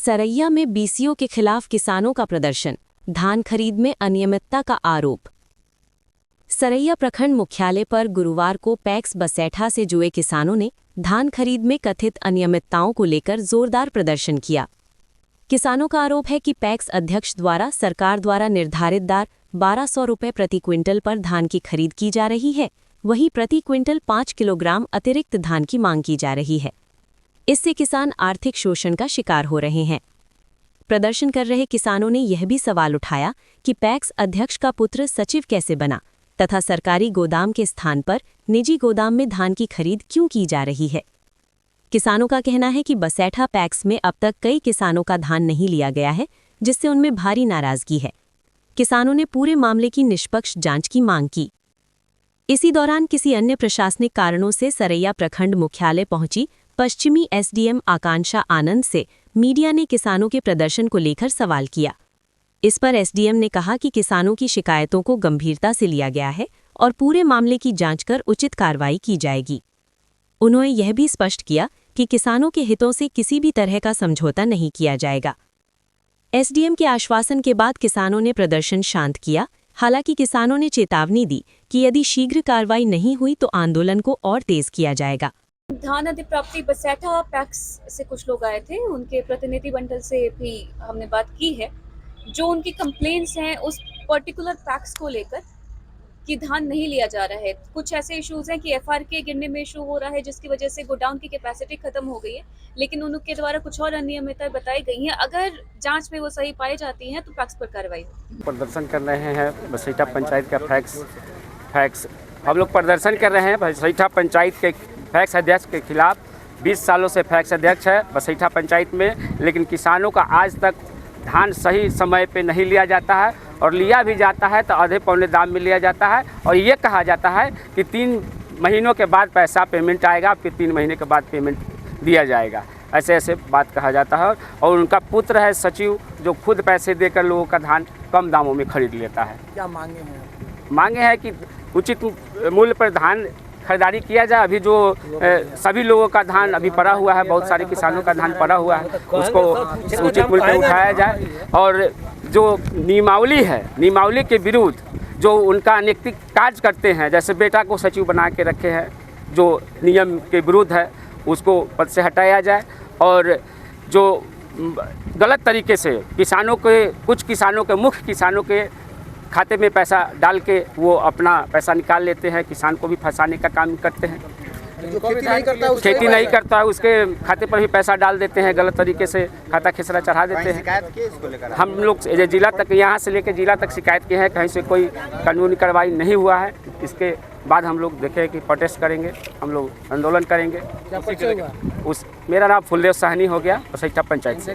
सरैया में बीसीओ के खिलाफ किसानों का प्रदर्शन, धान खरीद में अनियमितता का आरोप। सरैया प्रखंड मुख्यालय पर गुरुवार को पैक्स बसैठा से जुड़े किसानों ने धान खरीद में कथित अनियमितताओं को लेकर जोरदार प्रदर्शन किया। किसानों का आरोप है कि पैक्स अध्यक्ष द्वारा सरकार द्वारा निर्धारित दर 1200 रुपये प्रति क्विंटल पर धान की खरीद की जा रही है, वहीं प्रति क्विंटल 5 किलोग्राम अतिरिक्त धान की मांग की जा रही है। इससे किसान आर्थिक शोषण का शिकार हो रहे हैं। प्रदर्शन कर रहे किसानों ने यह भी सवाल उठाया कि पैक्स अध्यक्ष का पुत्र सचिव कैसे बना तथा सरकारी गोदाम के स्थान पर निजी गोदाम में धान की खरीद क्यों की जा रही है। किसानों का कहना है कि बसैठा पैक्स में अब तक कई किसानों का धान नहीं लिया गया है, जिससे उनमें भारी नाराजगी है। किसानों ने पूरे मामले की निष्पक्ष जांच की मांग की। इसी दौरान किसी अन्य प्रशासनिक कारणों से सरैया प्रखंड मुख्यालय पहुंची पश्चिमी एसडीएम आकांक्षा आनंद से मीडिया ने किसानों के प्रदर्शन को लेकर सवाल किया। इस पर एसडीएम ने कहा कि किसानों की शिकायतों को गंभीरता से लिया गया है और पूरे मामले की जांच कर उचित कार्रवाई की जाएगी। उन्होंने यह भी स्पष्ट किया कि किसानों के हितों से किसी भी तरह का समझौता नहीं किया जाएगा। एसडीएम के आश्वासन के बाद किसानों ने प्रदर्शन शांत किया। हालांकि किसानों ने चेतावनी दी कि यदि शीघ्र कार्रवाई नहीं हुई तो आंदोलन को और तेज किया जाएगा। धान अधिप्राप्ति बसैठा पैक्स से कुछ लोग आए थे, उनके प्रतिनिधि मंडल से भी हमने बात की है। जो उनकी कंप्लेंट्स हैं उस पर्टिकुलर पैक्स को लेकर कि धान नहीं लिया जा रहा है। कुछ ऐसे इश्यूज हैं कि एफआरके गिरने में इशू हो रहा है, जिसकी वजह से गोडाउन की कैपेसिटी खत्म हो गई है, लेकिन उनके द्वारा कुछ और अनियमितताएं बताई गई हैं। अगर जांच में वो सही पाई जाती हैं तो पैक्स पर कार्रवाई होगी। प्रदर्शन कर रहे हैं बसैठा पंचायत का पैक्स हम लोग प्रदर्शन कर रहे हैं बसैठा पंचायत के पैक्स अध्यक्ष के खिलाफ। 20 सालों से पैक्स अध्यक्ष है बसैठा पंचायत में, लेकिन किसानों का आज तक धान सही समय पे नहीं लिया जाता है और लिया भी जाता है तो आधे पौने दाम में लिया जाता है और ये कहा जाता है कि 3 महीनों के बाद पैसा पेमेंट आएगा, फिर 3 महीने के बाद पेमेंट दिया जाएगा। ऐसे बात कहा जाता है। और उनका पुत्र है सचिव, जो खुद पैसे देकर लोगों का धान कम दामों में खरीद लेता है। क्या मांगे हैं? मांगे हैं कि उचित मूल्य पर धान खरीदारी किया जाए। अभी जो सभी लोगों का धान अभी पड़ा हुआ है, बहुत सारे किसानों का धान पड़ा हुआ है, उसको उचित मूल्य पर उठाया जाए। और जो नियमावली है, नियमावली के विरुद्ध जो उनका अनैतिक कार्य करते हैं, जैसे बेटा को सचिव बना के रखे हैं, जो नियम के विरुद्ध है, उसको पद से हटाया जाए। और जो गलत तरीके से किसानों के, कुछ किसानों के, मुख्य किसानों के खाते में पैसा डाल के वो अपना पैसा निकाल लेते हैं, किसान को भी फंसाने का काम करते हैं। जो खेती नहीं करता है उसके खाते पर भी पैसा डाल देते हैं, गलत तरीके से खाता खेसरा चढ़ा देते हैं। शिकायत की इसको लेकर हम लोग जिला तक, यहाँ से लेकर जिला तक शिकायत की है, कहीं से कोई कानूनी कार्रवाई नहीं हुआ है। इसके बाद हम लोग देखें कि प्रोटेस्ट करेंगे, हम लोग आंदोलन करेंगे। मेरा नाम फुलदेव साहनी हो गया बसैठा पंचायत से।